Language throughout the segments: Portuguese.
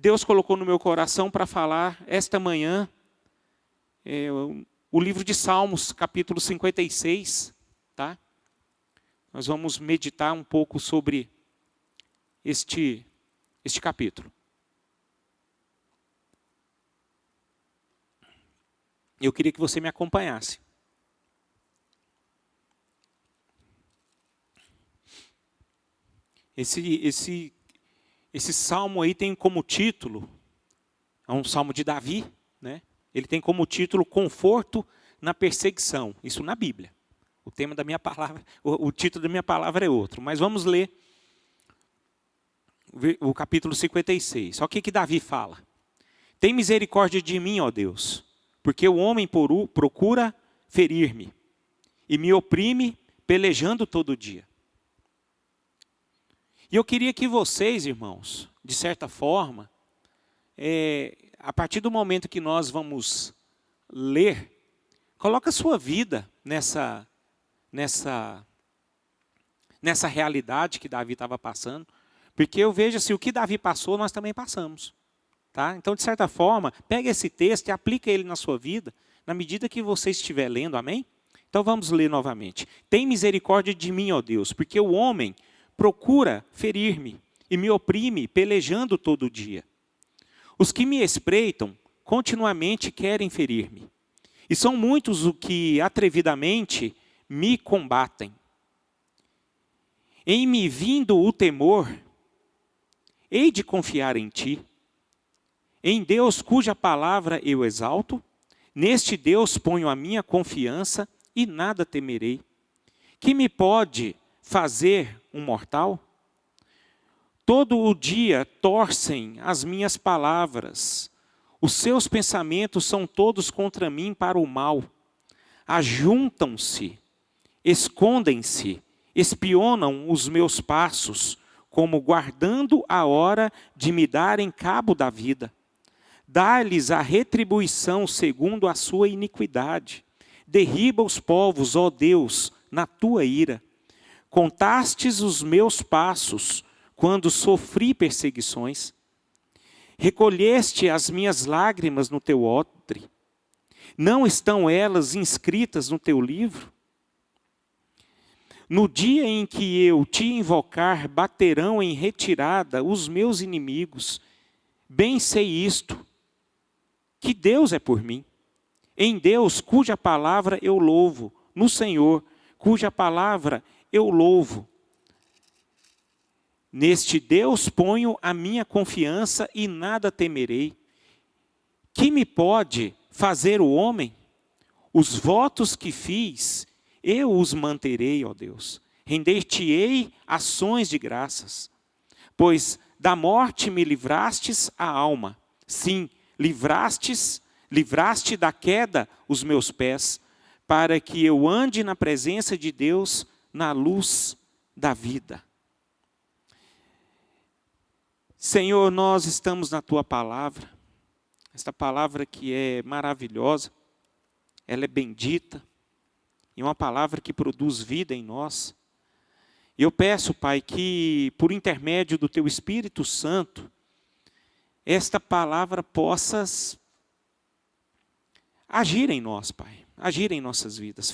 Deus colocou no meu coração para falar esta manhã o livro de Salmos, capítulo 56, tá? Nós vamos meditar um pouco sobre este capítulo. Eu queria que você me acompanhasse. Esse salmo aí tem como título, é um salmo de Davi, né? Ele tem como título Conforto na Perseguição, isso na Bíblia. O tema da minha palavra, o título da minha palavra é outro, mas vamos ler o capítulo 56. Olha o que Davi fala. Tem misericórdia de mim, ó Deus, porque o homem procura ferir-me e me oprime pelejando todo dia. E eu queria que vocês, irmãos, de certa forma, a partir do momento que nós vamos ler, coloca a sua vida nessa realidade que Davi estava passando, porque eu vejo assim, o que Davi passou, nós também passamos. Tá? Então, de certa forma, pega esse texto e aplica ele na sua vida, na medida que você estiver lendo, amém? Então vamos ler novamente. Tem misericórdia de mim, ó Deus, porque o homem procura ferir-me e me oprime, pelejando todo dia. Os que me espreitam continuamente querem ferir-me. E são muitos os que atrevidamente me combatem. Em me vindo o temor, hei de confiar em ti. Em Deus cuja palavra eu exalto, neste Deus ponho a minha confiança e nada temerei. Que me pode fazer um mortal? Todo o dia torcem as minhas palavras. Os seus pensamentos são todos contra mim para o mal. Ajuntam-se, escondem-se, espionam os meus passos, como guardando a hora de me darem cabo da vida. Dá-lhes a retribuição segundo a sua iniquidade. Derriba os povos, ó Deus, na tua ira. Contastes os meus passos quando sofri perseguições. Recolheste as minhas lágrimas no teu odre. Não estão elas inscritas no teu livro? No dia em que eu te invocar, baterão em retirada os meus inimigos. Bem sei isto, que Deus é por mim. Em Deus, cuja palavra eu louvo. No Senhor, cuja palavra eu louvo. Neste Deus ponho a minha confiança e nada temerei. Que me pode fazer o homem? Os votos que fiz, eu os manterei, ó Deus. Render-te-ei ações de graças. Pois da morte me livrastes a alma. Sim, livraste da queda os meus pés, para que eu ande na presença de Deus, na luz da vida. Senhor, nós estamos na Tua palavra, esta palavra que é maravilhosa, ela é bendita, e uma palavra que produz vida em nós. E eu peço, Pai, que por intermédio do Teu Espírito Santo, esta palavra possa agir em nós, Pai, agir em nossas vidas,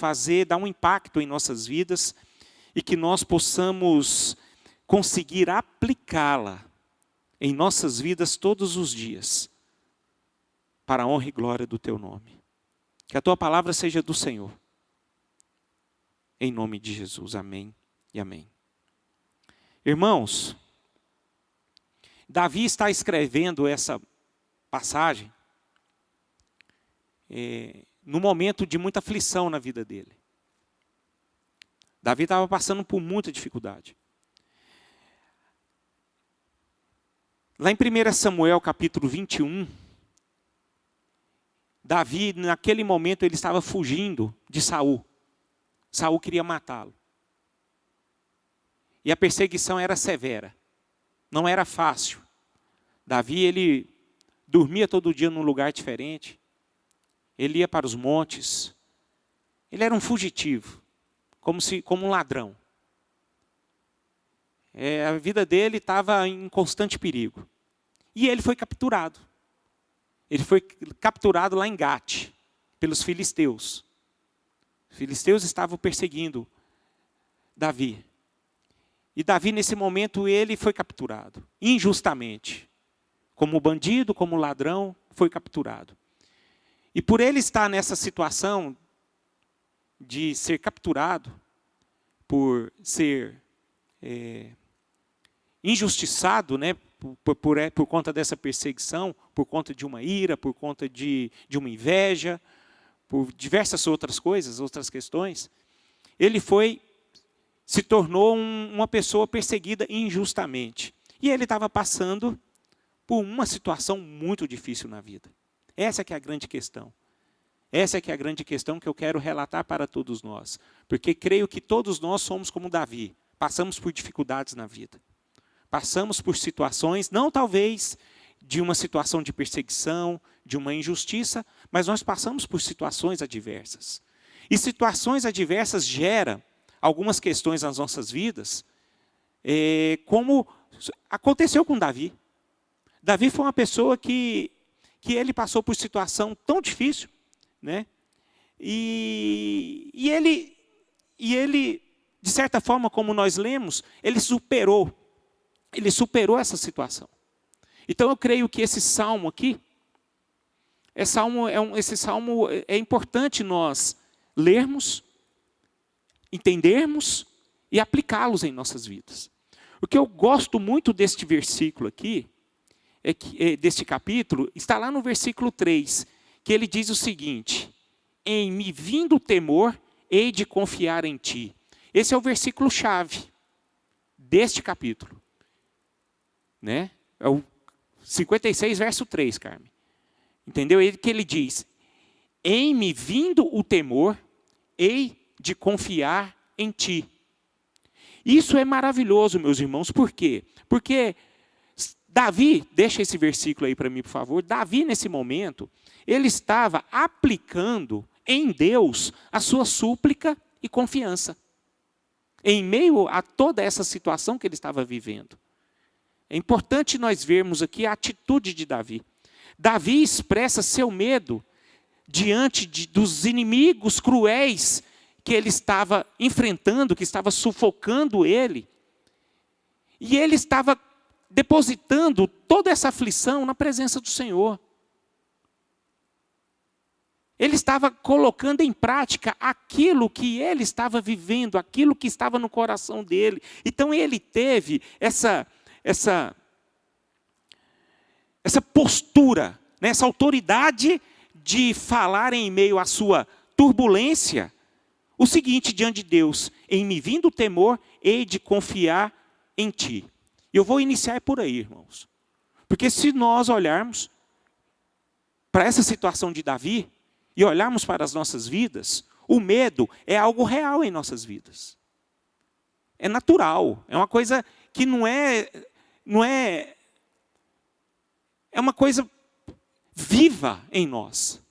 dar um impacto em nossas vidas, e que nós possamos conseguir aplicá-la em nossas vidas todos os dias, para a honra e glória do Teu nome. Que a Tua palavra seja do Senhor. Em nome de Jesus, amém e amém. Irmãos, Davi está escrevendo essa passagem num momento de muita aflição na vida dele. Davi estava passando por muita dificuldade. Lá em 1 Samuel capítulo 21, Davi, naquele momento, ele estava fugindo de Saul. Saul queria matá-lo. E a perseguição era severa. Não era fácil. Davi, ele dormia todo dia num lugar diferente. Ele ia para os montes. Ele era um fugitivo, como um ladrão. A vida dele estava em constante perigo. E ele foi capturado. Ele foi capturado lá em Gate, pelos filisteus. Os filisteus estavam perseguindo Davi. E Davi, nesse momento, ele foi capturado, injustamente. Como bandido, como ladrão, foi capturado. E por ele estar nessa situação de ser capturado, por ser injustiçado, né, por conta dessa perseguição, por conta de uma ira, por conta de uma inveja, por diversas outras coisas, outras questões, ele se tornou uma pessoa perseguida injustamente. E ele estava passando por uma situação muito difícil na vida. Essa que é a grande questão. Essa que é a grande questão que eu quero relatar para todos nós. Porque creio que todos nós somos como Davi. Passamos por dificuldades na vida. Passamos por situações, não talvez de uma situação de perseguição, de uma injustiça, mas nós passamos por situações adversas. E situações adversas geram algumas questões nas nossas vidas, como aconteceu com Davi. Davi foi uma pessoa que ele passou por situação tão difícil, né? E ele, de certa forma, como nós lemos, ele superou essa situação. Então eu creio que esse salmo aqui, esse salmo é importante nós lermos, entendermos e aplicá-los em nossas vidas. O que eu gosto muito deste versículo aqui, deste capítulo, está lá no versículo 3, que ele diz o seguinte: em me vindo o temor, hei de confiar em ti. Esse é o versículo-chave deste capítulo. Né? É o 56, verso 3, Carmen. Entendeu? Que ele diz: em me vindo o temor, hei de confiar em ti. Isso é maravilhoso, meus irmãos. Por quê? Porque Davi, deixa esse versículo aí para mim, por favor. Davi, nesse momento, ele estava aplicando em Deus a sua súplica e confiança. Em meio a toda essa situação que ele estava vivendo. É importante nós vermos aqui a atitude de Davi. Davi expressa seu medo diante dos inimigos cruéis que ele estava enfrentando, que estava sufocando ele. E ele estava depositando toda essa aflição na presença do Senhor. Ele estava colocando em prática aquilo que ele estava vivendo, aquilo que estava no coração dele. Então ele teve essa postura, né, essa autoridade de falar em meio à sua turbulência, o seguinte diante de Deus: em me vindo o temor, hei de confiar em ti. E eu vou iniciar por aí, irmãos. Porque se nós olharmos para essa situação de Davi, e olharmos para as nossas vidas, o medo é algo real em nossas vidas. É natural, é uma coisa que não é uma coisa viva em nós.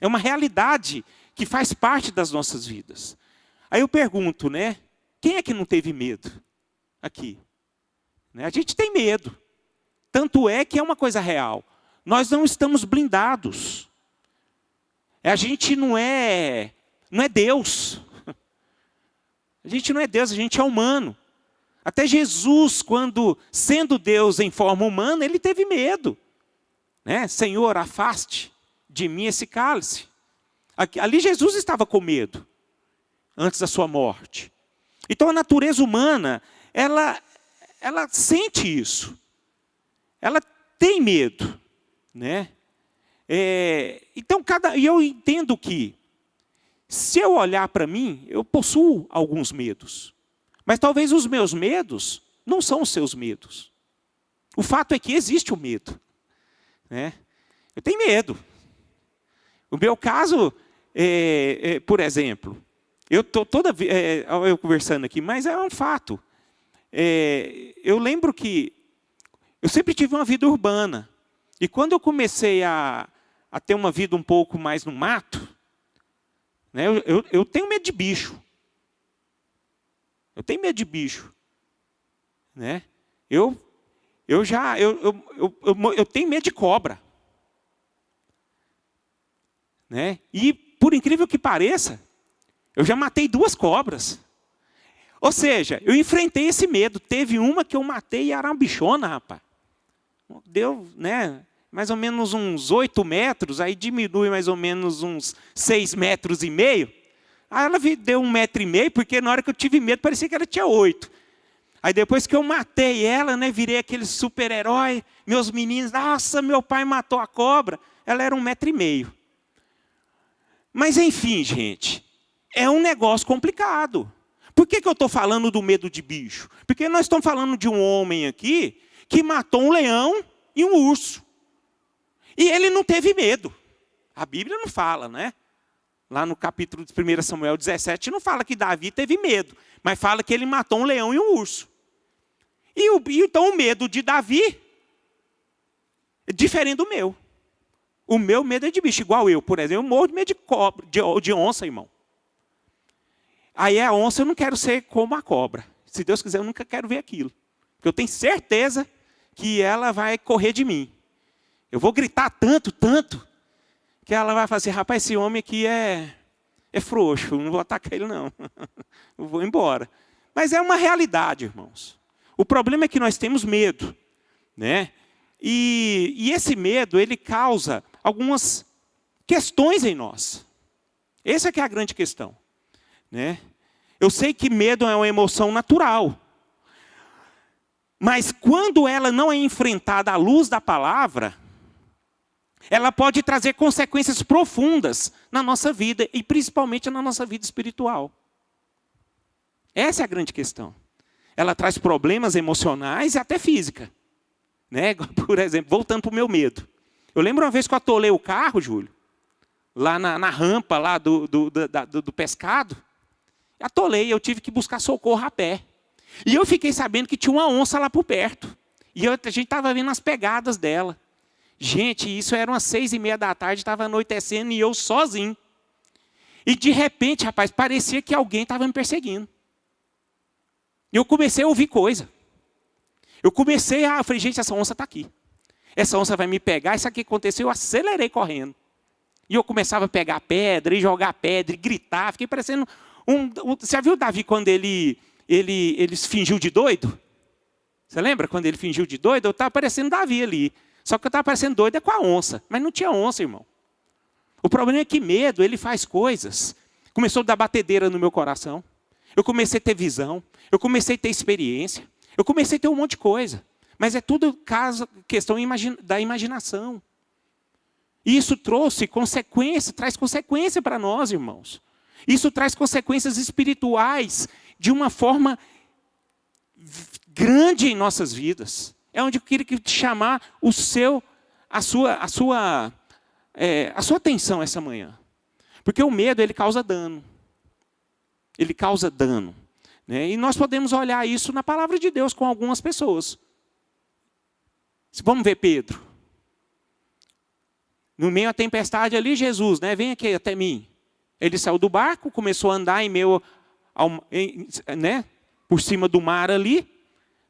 É uma realidade que faz parte das nossas vidas. Aí eu pergunto, né? Quem é que não teve medo aqui? Né? A gente tem medo. Tanto é que é uma coisa real. Nós não estamos blindados. A gente não é Deus. A gente não é Deus, a gente é humano. Até Jesus, quando sendo Deus em forma humana, ele teve medo. Né? Senhor, afaste de mim esse cálice. Ali Jesus estava com medo, antes da sua morte. Então a natureza humana, ela sente isso. Ela tem medo. Né? Então, eu entendo que, se eu olhar para mim, eu possuo alguns medos. Mas talvez os meus medos não são os seus medos. O fato é que existe o medo. Né? Eu tenho medo. O meu caso, por exemplo, eu estou eu conversando aqui, mas é um fato. Eu lembro que eu sempre tive uma vida urbana. E quando eu comecei a ter uma vida um pouco mais no mato, né, eu tenho medo de bicho. Eu tenho medo de bicho. Né? Eu eu tenho medo de cobra. Né? E, por incrível que pareça, eu já matei 2 cobras. Ou seja, eu enfrentei esse medo. Teve uma que eu matei e era uma bichona, rapaz. Deu, né, mais ou menos uns 8 metros, aí diminui mais ou menos uns 6,5 metros. Aí ela deu 1,5 metro, porque na hora que eu tive medo, parecia que ela tinha 8. Aí depois que eu matei ela, né, virei aquele super-herói, meus meninos, nossa, meu pai matou a cobra. Ela era 1,5 metro. Mas enfim, gente, é um negócio complicado. Por que eu estou falando do medo de bicho? Porque nós estamos falando de um homem aqui que matou um leão e um urso. E ele não teve medo. A Bíblia não fala, né? Lá no capítulo de 1 Samuel 17, não fala que Davi teve medo, mas fala que ele matou um leão e um urso. Então o medo de Davi é diferente do meu. O meu medo é de bicho, igual eu, por exemplo. Eu morro de medo de cobra, de onça, irmão. Aí a onça eu não quero ser como a cobra. Se Deus quiser, eu nunca quero ver aquilo. Porque eu tenho certeza que ela vai correr de mim. Eu vou gritar tanto, que ela vai falar assim, rapaz, esse homem aqui é frouxo, não vou atacar ele não. Eu vou embora. Mas é uma realidade, irmãos. O problema é que nós temos medo, né? E esse medo, ele causa algumas questões em nós. Essa que é a grande questão, né? Eu sei que medo é uma emoção natural. Mas quando ela não é enfrentada à luz da palavra, ela pode trazer consequências profundas na nossa vida, e principalmente na nossa vida espiritual. Essa é a grande questão. Ela traz problemas emocionais e até física. Né? Por exemplo, voltando para o meu medo. Eu lembro uma vez que eu atolei o carro, Júlio, lá na rampa lá do pescado. Atolei, eu tive que buscar socorro a pé. E eu fiquei sabendo que tinha uma onça lá por perto. E a gente estava vendo as pegadas dela. Gente, isso era umas 6:30 da tarde, estava anoitecendo e eu sozinho. E de repente, rapaz, parecia que alguém estava me perseguindo. E eu comecei a ouvir coisa. Eu falei, gente, essa onça está aqui. Essa onça vai me pegar, isso aqui aconteceu, eu acelerei correndo. E eu começava a pegar pedra, e jogar pedra, e gritar, fiquei parecendo Você já viu o Davi quando ele fingiu de doido? Você lembra quando ele fingiu de doido? Eu estava parecendo Davi ali. Só que eu estava parecendo doido com a onça. Mas não tinha onça, irmão. O problema é que medo, ele faz coisas. Começou a dar batedeira no meu coração. Eu comecei a ter visão. Eu comecei a ter experiência. Eu comecei a ter um monte de coisa. Mas é tudo questão da imaginação. E isso traz consequência para nós, irmãos. Isso traz consequências espirituais de uma forma grande em nossas vidas. É onde eu queria te chamar a sua atenção essa manhã. Porque o medo, ele causa dano. Ele causa dano. Né? E nós podemos olhar isso na palavra de Deus com algumas pessoas. Vamos ver Pedro. No meio da tempestade ali, Jesus, né? Vem aqui até mim. Ele saiu do barco, começou a andar né? Por cima do mar ali.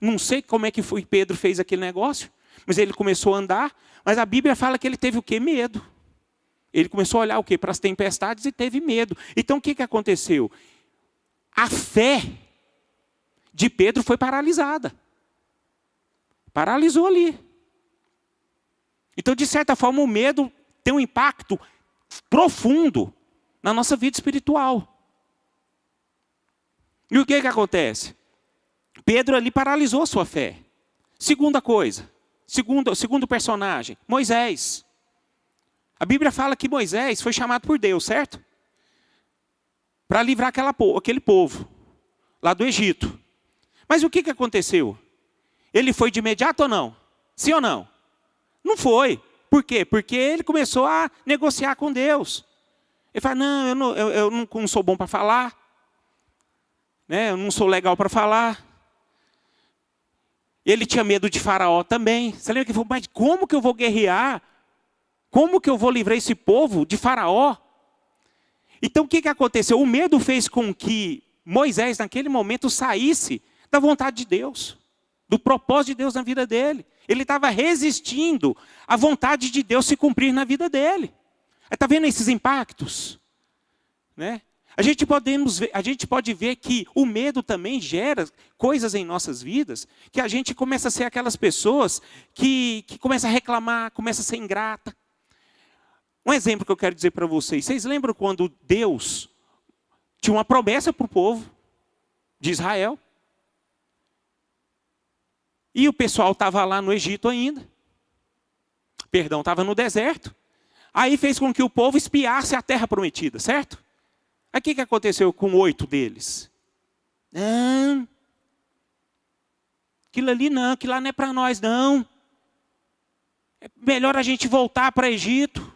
Não sei como é que foi Pedro fez aquele negócio, mas ele começou a andar. Mas a Bíblia fala que ele teve o quê? Medo. Ele começou a olhar o quê? Para as tempestades e teve medo. Então o que aconteceu? A fé de Pedro foi paralisada. Paralisou ali. Então, de certa forma, o medo tem um impacto profundo na nossa vida espiritual. E o que acontece? Pedro ali paralisou a sua fé. Segunda coisa, segundo personagem, Moisés. A Bíblia fala que Moisés foi chamado por Deus, certo? Para livrar aquele povo lá do Egito. Mas o que aconteceu? Ele foi de imediato ou não? Sim ou não? Não foi. Por quê? Porque ele começou a negociar com Deus. Ele fala, não, eu não sou bom para falar. Né? Eu não sou legal para falar. Ele tinha medo de Faraó também. Você lembra que ele falou, mas como que eu vou guerrear? Como que eu vou livrar esse povo de Faraó? Então o que aconteceu? O medo fez com que Moisés, naquele momento, saísse da vontade de Deus. do propósito de Deus na vida dele. Ele estava resistindo à vontade de Deus se cumprir na vida dele. Está vendo esses impactos? Né? A gente pode ver que o medo também gera coisas em nossas vidas, que a gente começa a ser aquelas pessoas que começa a reclamar, começa a ser ingrata. Um exemplo que eu quero dizer para vocês. Vocês lembram quando Deus tinha uma promessa para o povo de Israel? E o pessoal estava lá no Egito ainda. Perdão, estava no deserto. Aí fez com que o povo espiasse a terra prometida, certo? Aí o que aconteceu com 8 deles? Não. Aquilo ali não, aquilo lá não é para nós não. É melhor a gente voltar para o Egito.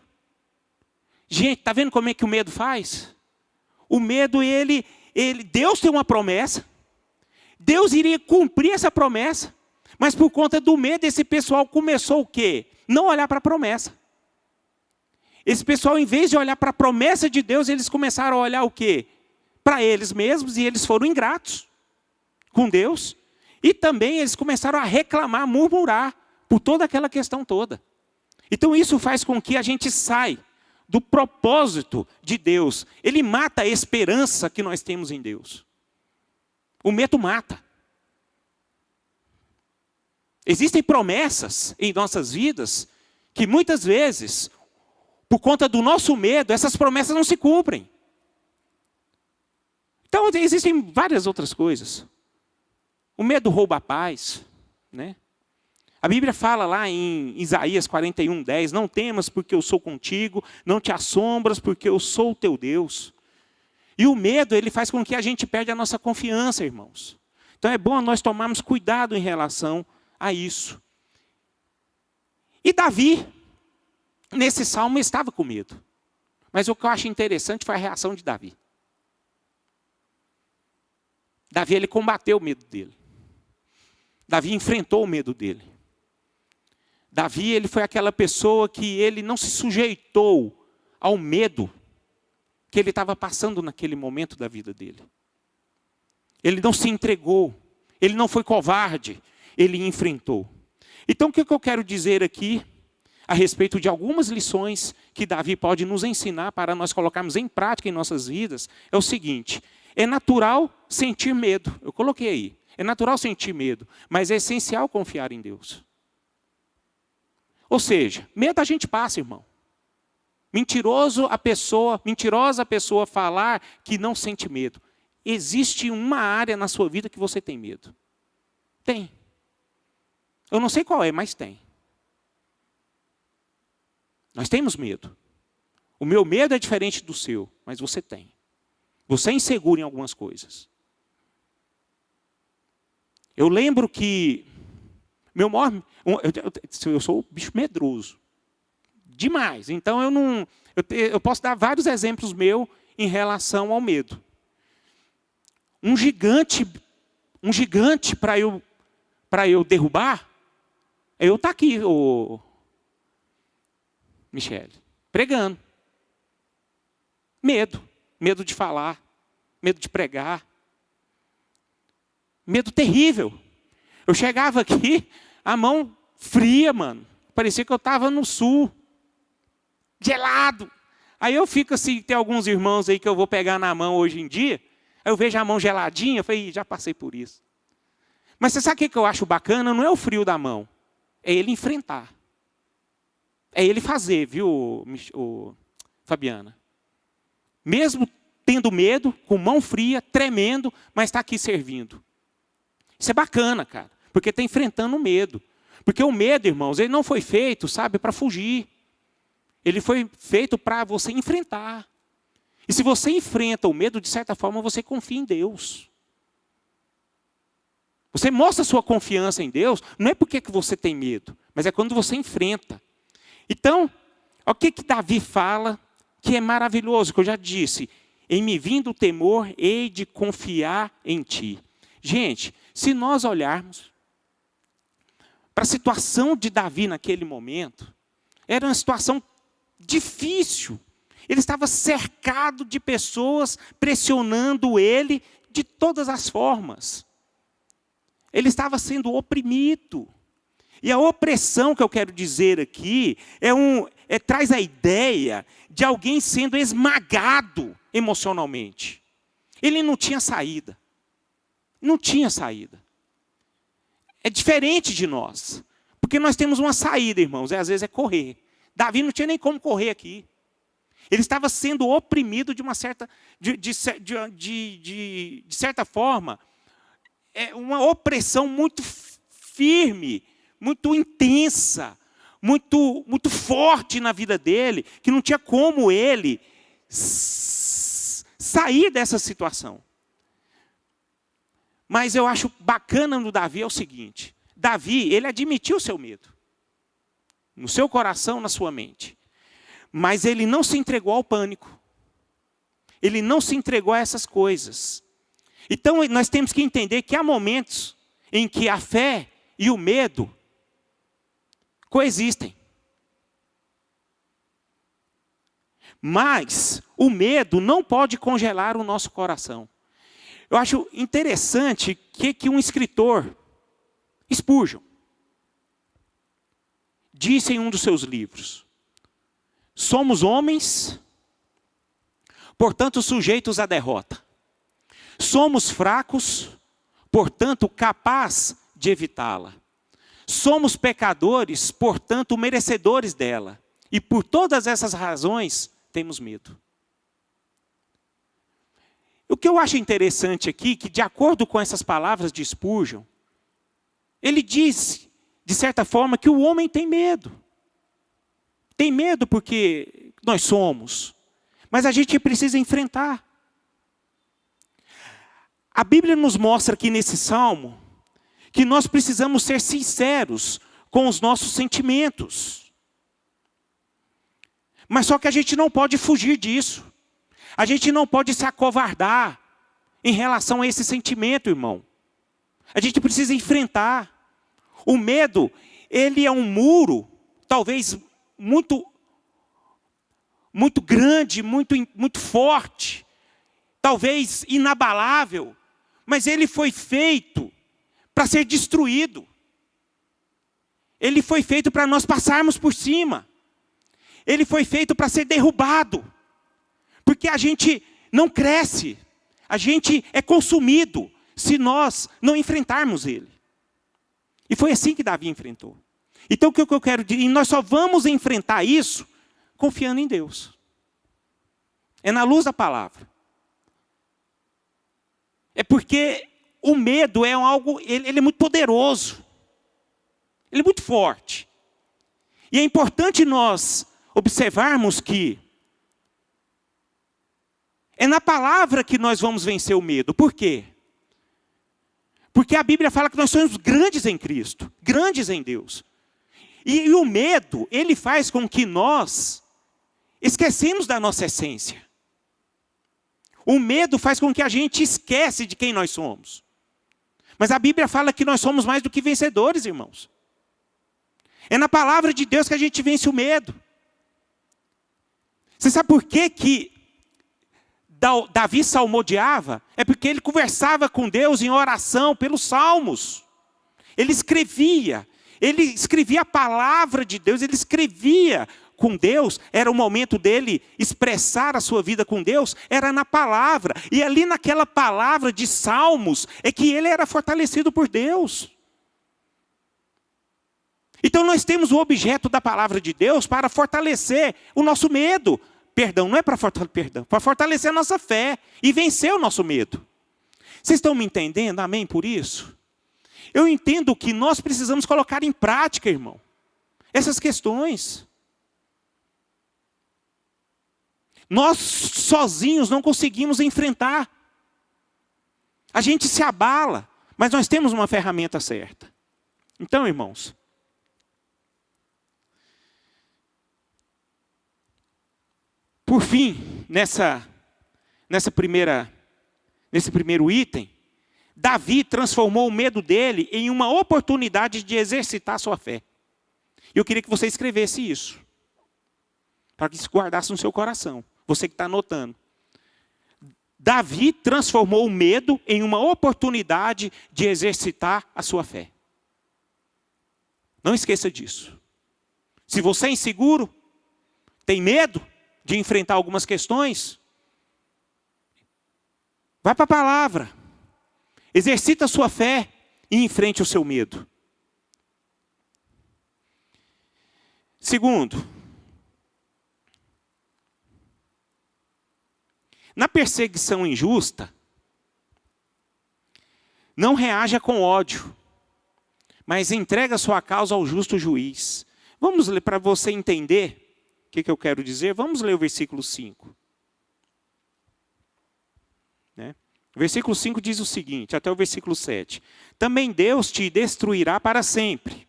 Gente, está vendo como é que o medo faz? O medo, Deus tem uma promessa. Deus iria cumprir essa promessa. Mas por conta do medo, esse pessoal começou o quê? Não olhar para a promessa. Esse pessoal, em vez de olhar para a promessa de Deus, eles começaram a olhar o quê? Para eles mesmos, e eles foram ingratos com Deus. E também eles começaram a reclamar, murmurar, por toda aquela questão toda. Então isso faz com que a gente saia do propósito de Deus. Ele mata a esperança que nós temos em Deus. O medo mata. Existem promessas em nossas vidas que muitas vezes, por conta do nosso medo, essas promessas não se cumprem. Então existem várias outras coisas. O medo rouba a paz, né? A Bíblia fala lá em Isaías 41:10, não temas porque eu sou contigo, não te assombras porque eu sou o teu Deus. E o medo, ele faz com que a gente perde a nossa confiança, irmãos. Então é bom nós tomarmos cuidado em relação a isso. E Davi, nesse salmo, estava com medo. Mas o que eu acho interessante foi a reação de Davi. Davi, ele combateu o medo dele. Davi enfrentou o medo dele. Davi, ele foi aquela pessoa que ele não se sujeitou ao medo que ele estava passando naquele momento da vida dele. Ele não se entregou, ele não foi covarde, ele enfrentou. Então o que eu quero dizer aqui, a respeito de algumas lições que Davi pode nos ensinar para nós colocarmos em prática em nossas vidas, é o seguinte: é natural sentir medo, eu coloquei aí, é natural sentir medo, mas é essencial confiar em Deus. Ou seja, medo a gente passa, irmão. Mentirosa a pessoa falar que não sente medo. Existe uma área na sua vida que você tem medo. Tem. Eu não sei qual é, mas tem. Nós temos medo. O meu medo é diferente do seu, mas você tem. Você é inseguro em algumas coisas. Eu lembro que eu sou um bicho medroso. Demais. Então eu posso dar vários exemplos meus em relação ao medo. Um gigante para eu derrubar, eu estar aqui, Michele, pregando. Medo de falar, medo de pregar. Medo terrível. Eu chegava aqui, a mão fria, mano. Parecia que eu estava no sul. Gelado. Aí eu fico assim, tem alguns irmãos aí que eu vou pegar na mão hoje em dia, aí eu vejo a mão geladinha, eu falei, já passei por isso. Mas você sabe o que eu acho bacana? Não é o frio da mão, é ele enfrentar. É ele fazer, viu, Fabiana? Mesmo tendo medo, com mão fria, tremendo, mas está aqui servindo. Isso é bacana, cara, porque está enfrentando o medo. Porque o medo, irmãos, ele não foi feito, sabe, para fugir. Ele foi feito para você enfrentar. E se você enfrenta o medo, de certa forma, você confia em Deus. Você mostra sua confiança em Deus, não é porque que você tem medo, mas é quando você enfrenta. Então, o que Davi fala que é maravilhoso, que eu já disse: em me vindo o temor, hei de confiar em ti. Gente, se nós olharmos para a situação de Davi naquele momento, era uma situação difícil. Ele estava cercado de pessoas pressionando ele de todas as formas. Ele estava sendo oprimido. E a opressão que eu quero dizer aqui traz a ideia de alguém sendo esmagado emocionalmente. Ele não tinha saída. Não tinha saída. É diferente de nós. Porque nós temos uma saída, irmãos, às vezes é correr. Davi não tinha nem como correr aqui. Ele estava sendo oprimido de uma certa, de certa forma, uma opressão muito firme, muito intensa, muito forte na vida dele, que não tinha como ele sair dessa situação. Mas eu acho bacana no Davi é o seguinte: Davi, ele admitiu o seu medo, no seu coração, na sua mente. Mas ele não se entregou ao pânico. Ele não se entregou a essas coisas. Então nós temos que entender que há momentos em que a fé e o medo coexistem. Mas o medo não pode congelar o nosso coração. Eu acho interessante que um escritor, Spurgeon, disse em um dos seus livros: somos homens, portanto sujeitos à derrota. Somos fracos, portanto capazes de evitá-la. Somos pecadores, portanto merecedores dela. E por todas essas razões, temos medo. O que eu acho interessante aqui, que de acordo com essas palavras de Spurgeon, ele diz, de certa forma, que o homem tem medo. Tem medo porque nós somos, mas a gente precisa enfrentar. A Bíblia nos mostra aqui nesse salmo que nós precisamos ser sinceros com os nossos sentimentos. Mas só que a gente não pode fugir disso. A gente não pode se acovardar em relação a esse sentimento, irmão. A gente precisa enfrentar. O medo, ele é um muro, talvez muito grande, muito forte, talvez inabalável, mas ele foi feito para ser destruído. Ele foi feito para nós passarmos por cima. Ele foi feito para ser derrubado. Porque a gente não cresce, a gente é consumido se nós não enfrentarmos ele. E foi assim que Davi enfrentou. Então o que eu quero dizer? E nós só vamos enfrentar isso confiando em Deus. É na luz da palavra. É porque o medo é algo, ele é muito poderoso. Ele é muito forte. E é importante nós observarmos que é na palavra que nós vamos vencer o medo. Por quê? Porque a Bíblia fala que nós somos grandes em Cristo, grandes em Deus. E o medo, ele faz com que nós esquecemos da nossa essência. O medo faz com que a gente esquece de quem nós somos. Mas a Bíblia fala que nós somos mais do que vencedores, irmãos. É na palavra de Deus que a gente vence o medo. Você sabe por que Davi salmodiava? É porque ele conversava com Deus em oração pelos salmos. Ele escrevia a palavra de Deus, ele escrevia com Deus. Era o momento dele expressar a sua vida com Deus, era na palavra. E ali naquela palavra de salmos, é que ele era fortalecido por Deus. Então nós temos o objeto da palavra de Deus para fortalecer o nosso medo. Perdão, não é para fortalecer a nossa fé e vencer o nosso medo. Vocês estão me entendendo? Amém por isso? Eu entendo que nós precisamos colocar em prática, irmão, essas questões. Nós sozinhos não conseguimos enfrentar. A gente se abala, mas nós temos uma ferramenta certa. Então, irmãos, por fim, nesse primeiro item, Davi transformou o medo dele em uma oportunidade de exercitar sua fé. Eu queria que você escrevesse isso, para que isso guardasse no seu coração. Você que está anotando. Davi transformou o medo em uma oportunidade de exercitar a sua fé. Não esqueça disso. Se você é inseguro, tem medo de enfrentar algumas questões, vai para a palavra. Exercita a sua fé e enfrente o seu medo. Segundo, na perseguição injusta, não reaja com ódio, mas entrega sua causa ao justo juiz. Vamos ler para você entender o que eu quero dizer. Vamos ler o versículo 5. O versículo 5 diz o seguinte, até o versículo 7. Também Deus te destruirá para sempre.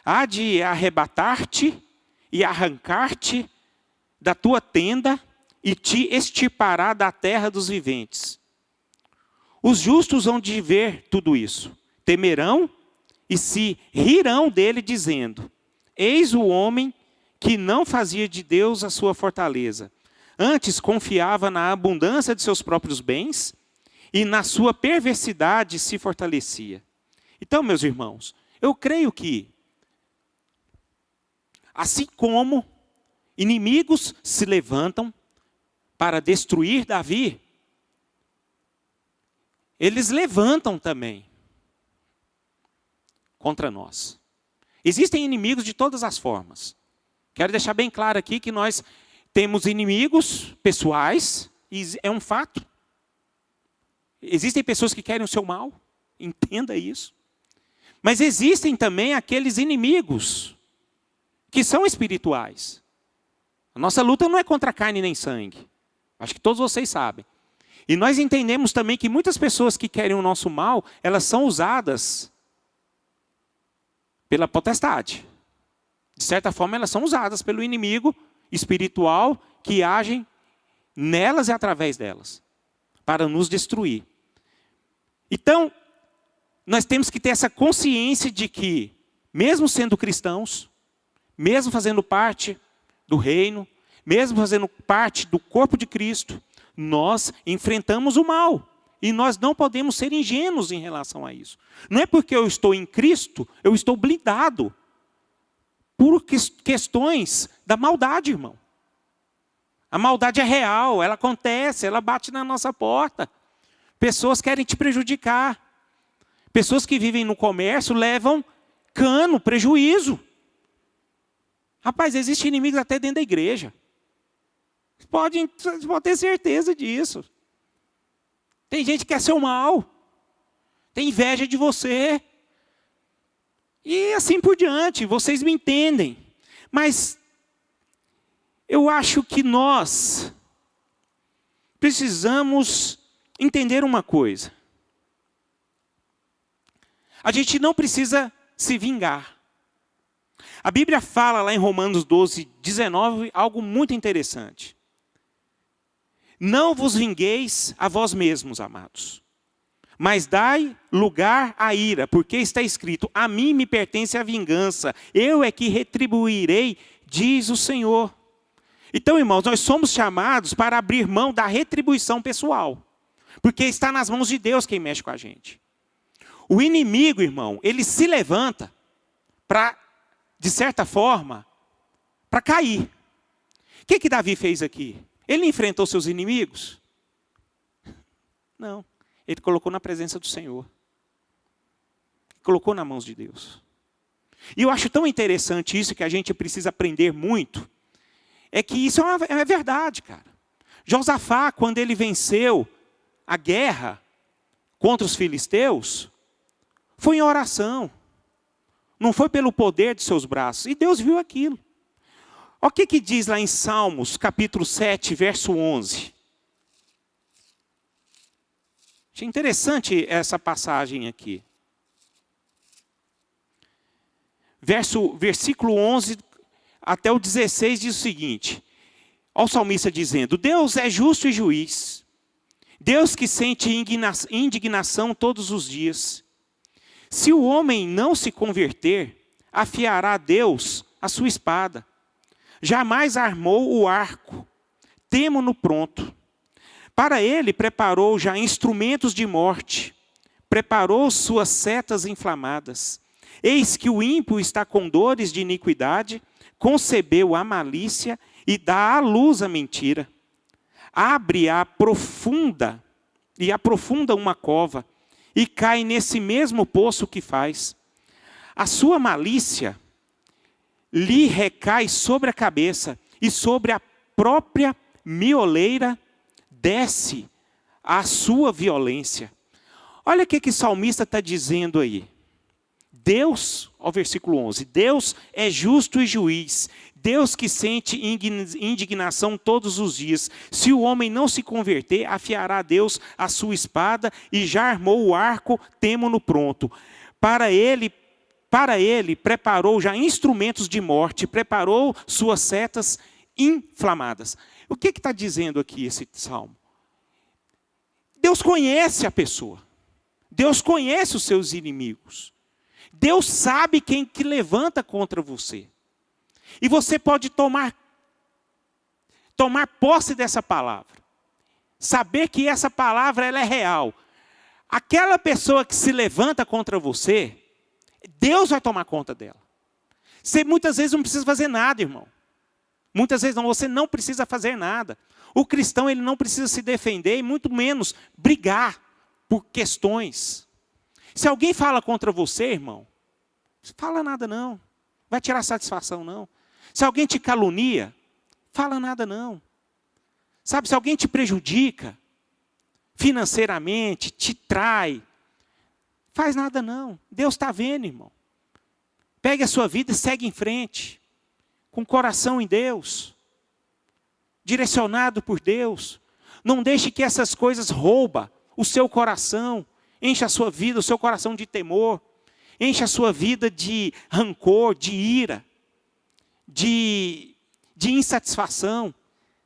Há de arrebatar-te e arrancar-te da tua tenda e te extirpará da terra dos viventes. Os justos hão de ver tudo isso, temerão e se rirão dele, dizendo: eis o homem que não fazia de Deus a sua fortaleza, antes confiava na abundância de seus próprios bens e na sua perversidade se fortalecia. Então, meus irmãos, eu creio que, assim como inimigos se levantam para destruir Davi, eles levantam também contra nós. Existem inimigos de todas as formas. Quero deixar bem claro aqui que nós temos inimigos pessoais, e é um fato. Existem pessoas que querem o seu mal, entenda isso. Mas existem também aqueles inimigos que são espirituais. A nossa luta não é contra carne nem sangue. Acho que todos vocês sabem. E nós entendemos também que muitas pessoas que querem o nosso mal, elas são usadas pela potestade. De certa forma, elas são usadas pelo inimigo espiritual que agem nelas e através delas, para nos destruir. Então, nós temos que ter essa consciência de que, mesmo sendo cristãos, mesmo fazendo parte do reino, mesmo fazendo parte do corpo de Cristo, nós enfrentamos o mal. E nós não podemos ser ingênuos em relação a isso. Não é porque eu estou em Cristo, eu estou blindado por questões da maldade, irmão. A maldade é real, ela acontece, ela bate na nossa porta. Pessoas querem te prejudicar. Pessoas que vivem no comércio levam cano, prejuízo. Rapaz, existem inimigos até dentro da igreja. Pode ter certeza disso. Tem gente que quer seu mal. Tem inveja de você. E assim por diante, vocês me entendem. Mas eu acho que nós precisamos entender uma coisa. A gente não precisa se vingar. A Bíblia fala lá em Romanos 12, 19, algo muito interessante. Não vos vingueis a vós mesmos, amados, mas dai lugar à ira, porque está escrito: a mim me pertence a vingança, eu é que retribuirei, diz o Senhor. Então, irmãos, nós somos chamados para abrir mão da retribuição pessoal, porque está nas mãos de Deus quem mexe com a gente. O inimigo, irmão, ele se levanta para, de certa forma, para cair. O que Davi fez aqui? Ele enfrentou seus inimigos? Não. Ele colocou na presença do Senhor. Colocou nas mãos de Deus. E eu acho tão interessante isso, que a gente precisa aprender muito. É que isso é verdade, cara. Josafá, quando ele venceu a guerra contra os filisteus, foi em oração. Não foi pelo poder de seus braços. E Deus viu aquilo. Olha o que diz lá em Salmos, capítulo 7, verso 11. Achei interessante essa passagem aqui. Versículo 11 até o 16 diz o seguinte. Olha o salmista dizendo: Deus é justo e juiz. Deus que sente indignação todos os dias. Se o homem não se converter, afiará Deus a sua espada. Jamais armou o arco, temo-no pronto. Para ele preparou já instrumentos de morte, preparou suas setas inflamadas. Eis que o ímpio está com dores de iniquidade, concebeu a malícia e dá à luz a mentira. Abre a profunda uma cova, e cai nesse mesmo poço que faz. A sua malícia lhe recai sobre a cabeça, e sobre a própria mioleira desce a sua violência. Olha o que o salmista está dizendo aí. Deus, ao versículo 11, Deus é justo e juiz, Deus que sente indignação todos os dias. Se o homem não se converter, afiará Deus a sua espada, e já armou o arco, temo-no pronto. Para ele preparou já instrumentos de morte, preparou suas setas inflamadas. O que está dizendo aqui esse salmo? Deus conhece a pessoa. Deus conhece os seus inimigos. Deus sabe quem que levanta contra você. E você pode tomar posse dessa palavra. Saber que essa palavra ela é real. Aquela pessoa que se levanta contra você, Deus vai tomar conta dela. Você muitas vezes não precisa fazer nada, irmão. Muitas vezes você não precisa fazer nada. O cristão ele não precisa se defender e muito menos brigar por questões. Se alguém fala contra você, irmão, não fala nada não. Vai tirar satisfação não. Se alguém te calunia, fala nada não. Sabe, se alguém te prejudica financeiramente, te trai, faz nada não. Deus está vendo, irmão. Pegue a sua vida e segue em frente. Com o coração em Deus. Direcionado por Deus. Não deixe que essas coisas roubem o seu coração. Encha a sua vida, o seu coração de temor. Encha a sua vida de rancor, de ira. De insatisfação.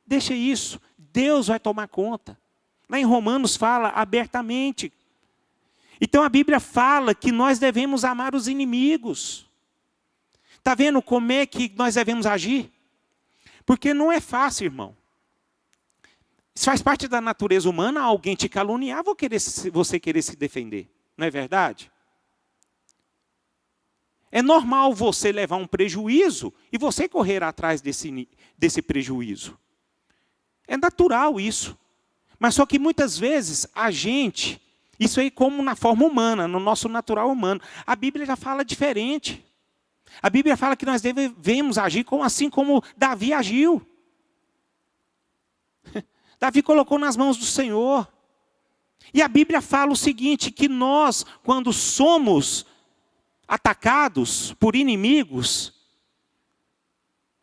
Deixa isso. Deus vai tomar conta. Lá em Romanos fala abertamente. Então a Bíblia fala que nós devemos amar os inimigos. Está vendo como é que nós devemos agir? Porque não é fácil, irmão. Isso faz parte da natureza humana, alguém te caluniar, você querer se defender. Não é verdade? É normal você levar um prejuízo e você correr atrás desse prejuízo. É natural isso. Mas só que muitas vezes a gente, isso aí como na forma humana, no nosso natural humano, a Bíblia já fala diferente. A Bíblia fala que nós devemos agir assim como Davi agiu. Davi colocou nas mãos do Senhor. E a Bíblia fala o seguinte, que nós, quando somos atacados por inimigos,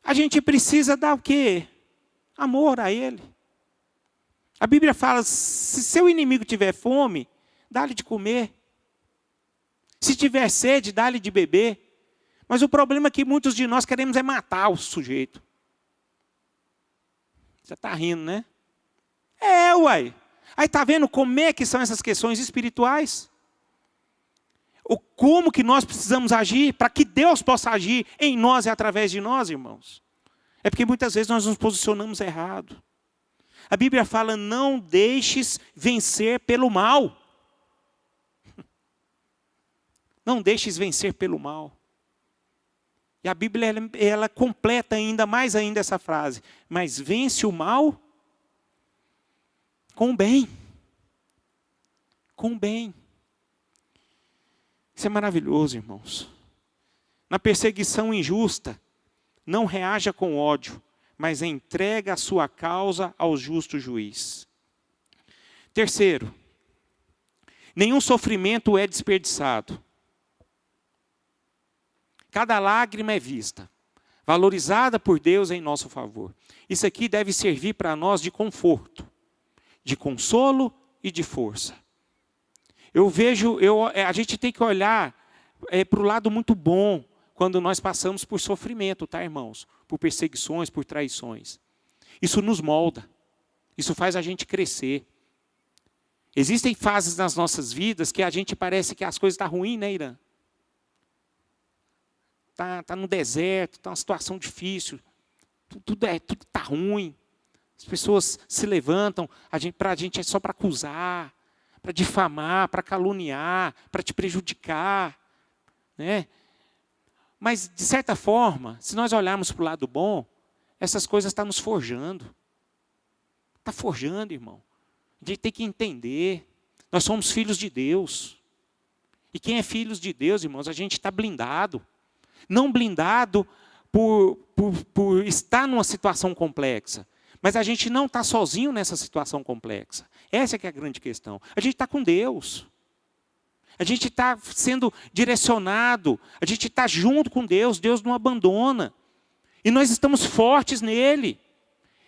a gente precisa dar o quê? Amor a ele. A Bíblia fala, se seu inimigo tiver fome, dá-lhe de comer. Se tiver sede, dá-lhe de beber. Mas o problema é que muitos de nós queremos é matar o sujeito. Você está rindo, né? É, uai. Aí está vendo como é que são essas questões espirituais? Como que nós precisamos agir para que Deus possa agir em nós e através de nós, irmãos? É porque muitas vezes nós nos posicionamos errado. A Bíblia fala, não deixes vencer pelo mal. Não deixes vencer pelo mal. E a Bíblia, ela completa mais ainda essa frase. Mas vence o mal com o bem. Com o bem. Isso é maravilhoso, irmãos. Na perseguição injusta, não reaja com ódio, mas entrega a sua causa ao justo juiz. Terceiro, nenhum sofrimento é desperdiçado. Cada lágrima é vista, valorizada por Deus em nosso favor. Isso aqui deve servir para nós de conforto, de consolo e de força. A gente tem que olhar para o lado muito bom quando nós passamos por sofrimento, tá, irmãos? Por perseguições, por traições. Isso nos molda, isso faz a gente crescer. Existem fases nas nossas vidas que a gente parece que as coisas estão ruins, né, Irã? Está no deserto, está uma situação difícil, tudo está ruim, As pessoas se levantam, para a gente é só para acusar, para difamar, para caluniar, para te prejudicar, né? Mas, de certa forma, se nós olharmos para o lado bom, essas coisas estão nos forjando. Está forjando, irmão. A gente tem que entender. Nós somos filhos de Deus. E quem é filhos de Deus, irmãos, a gente está blindado. Não blindado por estar numa situação complexa. Mas a gente não está sozinho nessa situação complexa. Essa é que é a grande questão. A gente está com Deus. A gente está sendo direcionado. A gente está junto com Deus. Deus não abandona. E nós estamos fortes nele.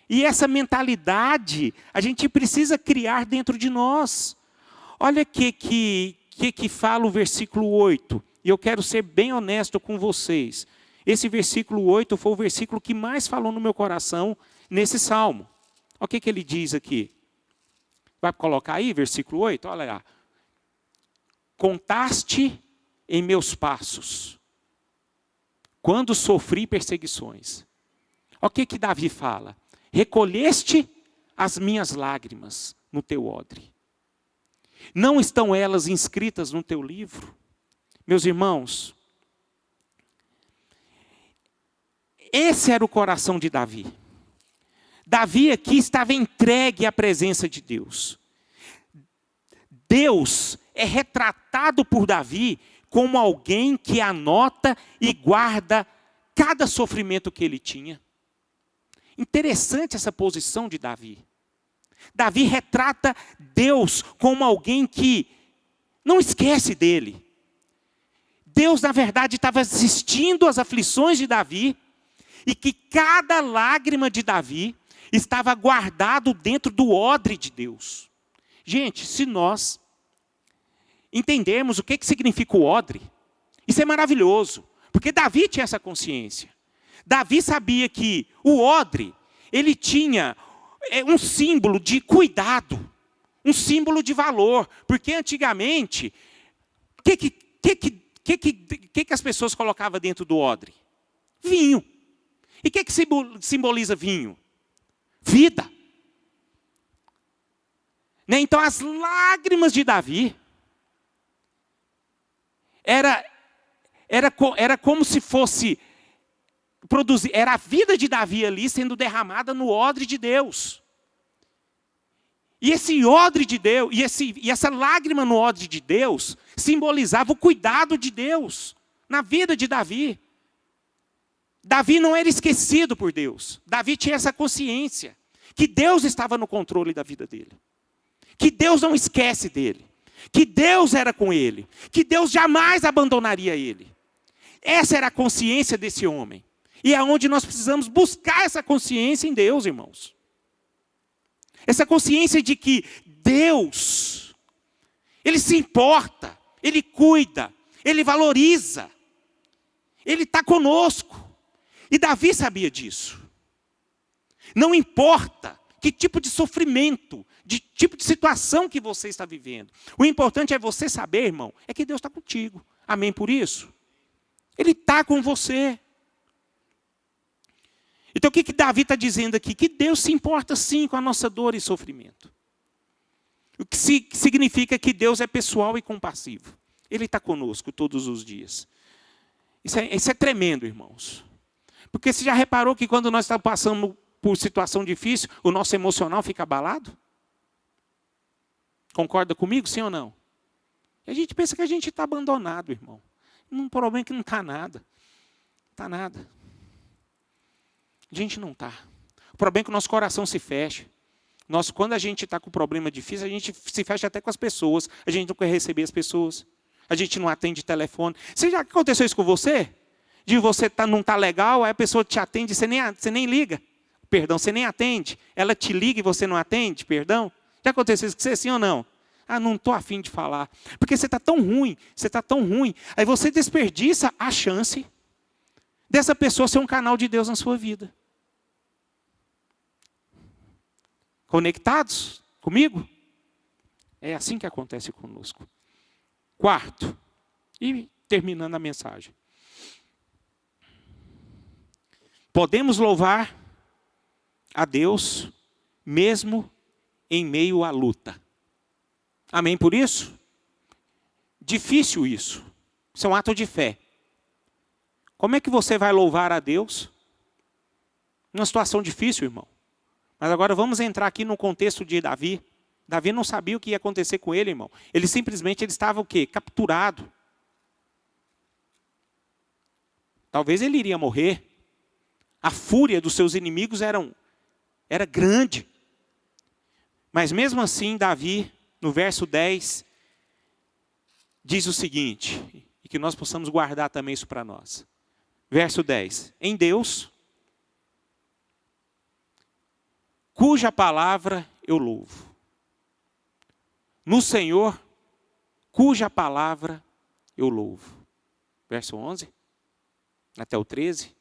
E essa mentalidade a gente precisa criar dentro de nós. Olha o que fala o versículo 8. E eu quero ser bem honesto com vocês. Esse versículo 8 foi o versículo que mais falou no meu coração nesse salmo. Olha o que ele diz aqui. Vai colocar aí, versículo 8? Olha lá. Contaste em meus passos, quando sofri perseguições. Olha o que Davi fala. Recolheste as minhas lágrimas no teu odre. Não estão elas inscritas no teu livro? Meus irmãos, esse era o coração de Davi. Davi aqui estava entregue à presença de Deus. Deus é retratado por Davi como alguém que anota e guarda cada sofrimento que ele tinha. Interessante essa posição de Davi. Davi retrata Deus como alguém que não esquece dele. Deus, na verdade, estava assistindo às aflições de Davi e que cada lágrima de Davi estava guardado dentro do odre de Deus. Gente, se nós entendermos o que significa o odre, isso é maravilhoso, porque Davi tinha essa consciência. Davi sabia que o odre, ele tinha um símbolo de cuidado, um símbolo de valor, porque antigamente, o que as pessoas colocavam dentro do odre? Vinho. E o que simboliza vinho? Vida. Né? Então as lágrimas de Davi era como se fosse produzir, era a vida de Davi ali sendo derramada no odre de Deus. E esse odre de Deus, e essa lágrima no odre de Deus, simbolizava o cuidado de Deus na vida de Davi. Davi não era esquecido por Deus. Davi tinha essa consciência que Deus estava no controle da vida dele. Que Deus não esquece dele. Que Deus era com ele. Que Deus jamais abandonaria ele. Essa era a consciência desse homem. E é onde nós precisamos buscar essa consciência em Deus, irmãos. Essa consciência de que Deus, Ele se importa, Ele cuida, Ele valoriza. Ele está conosco. E Davi sabia disso. Não importa que tipo de sofrimento, de tipo de situação que você está vivendo. O importante é você saber, irmão, é que Deus está contigo. Amém por isso? Ele está com você. Então o que Davi está dizendo aqui? Que Deus se importa sim com a nossa dor e sofrimento. O que significa que Deus é pessoal e compassivo. Ele está conosco todos os dias. Isso é tremendo, irmãos. Porque você já reparou que quando nós estamos passando por situação difícil, o nosso emocional fica abalado? Concorda comigo, sim ou não? E a gente pensa que a gente está abandonado, irmão. Um problema é que não está nada. Não está nada. A gente não está. O problema é que o nosso coração se fecha. Quando a gente está com um problema difícil, a gente se fecha até com as pessoas. A gente não quer receber as pessoas. A gente não atende telefone. Já aconteceu isso com você? De você não está legal, aí a pessoa te atende e você nem liga. Perdão, você nem atende. Ela te liga e você não atende, perdão. Já aconteceu isso com você, sim ou não? Ah, não estou afim de falar. Porque você está tão ruim, Aí você desperdiça a chance dessa pessoa ser um canal de Deus na sua vida. Conectados comigo? É assim que acontece conosco. Quarto, e terminando a mensagem. Podemos louvar a Deus mesmo em meio à luta. Amém por isso? Difícil isso. Isso é um ato de fé. Como é que você vai louvar a Deus numa situação difícil, irmão? Mas agora vamos entrar aqui no contexto de Davi. Davi não sabia o que ia acontecer com ele, irmão. Ele estava o quê? Capturado. Talvez ele iria morrer. A fúria dos seus inimigos era grande. Mas mesmo assim, Davi, no verso 10, diz o seguinte, e que nós possamos guardar também isso para nós. Verso 10. Em Deus, cuja palavra eu louvo. No Senhor, cuja palavra eu louvo. Verso 11, até o 13.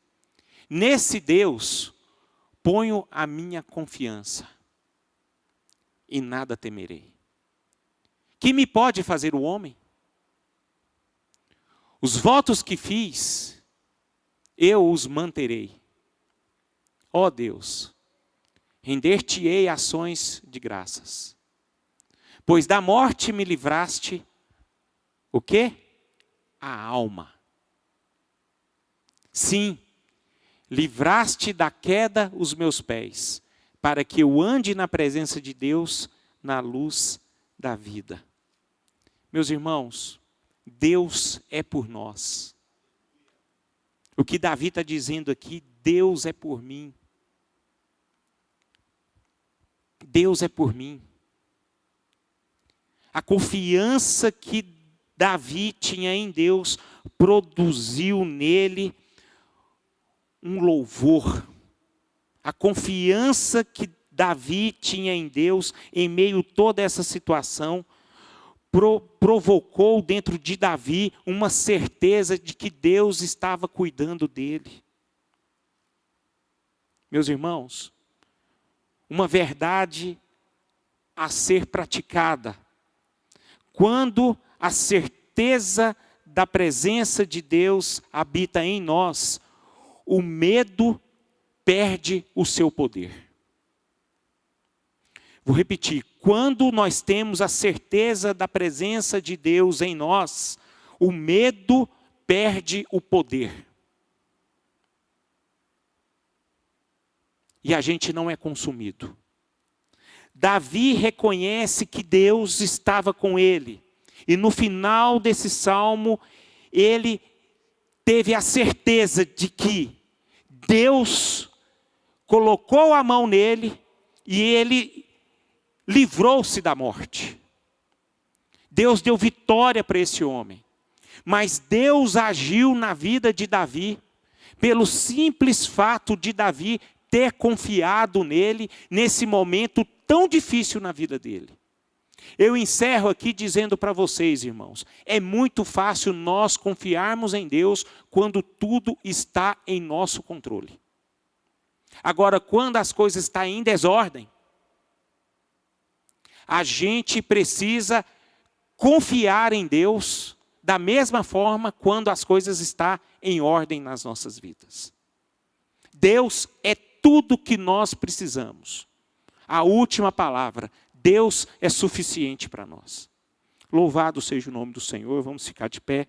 Nesse Deus ponho a minha confiança e nada temerei. Que me pode fazer o homem? Os votos que fiz, eu os manterei. Ó Deus, render-te-ei ações de graças. Pois da morte me livraste, o quê? A alma. Sim, livraste da queda os meus pés, para que eu ande na presença de Deus, na luz da vida. Meus irmãos, Deus é por nós. O que Davi está dizendo aqui, Deus é por mim. Deus é por mim. A confiança que Davi tinha em Deus produziu nele um louvor. A confiança que Davi tinha em Deus, em meio a toda essa situação, provocou dentro de Davi uma certeza de que Deus estava cuidando dele. Meus irmãos, uma verdade a ser praticada. Quando a certeza da presença de Deus habita em nós, o medo perde o seu poder. Vou repetir, quando nós temos a certeza da presença de Deus em nós, o medo perde o poder. E a gente não é consumido. Davi reconhece que Deus estava com ele. E no final desse salmo, ele teve a certeza de que Deus colocou a mão nele e ele livrou-se da morte. Deus deu vitória para esse homem. Mas Deus agiu na vida de Davi pelo simples fato de Davi ter confiado nele nesse momento tão difícil na vida dele. Eu encerro aqui dizendo para vocês, irmãos, é muito fácil nós confiarmos em Deus quando tudo está em nosso controle. Agora, quando as coisas estão em desordem, a gente precisa confiar em Deus da mesma forma quando as coisas estão em ordem nas nossas vidas. Deus é tudo que nós precisamos. A última palavra, Deus é suficiente para nós. Louvado seja o nome do Senhor, vamos ficar de pé.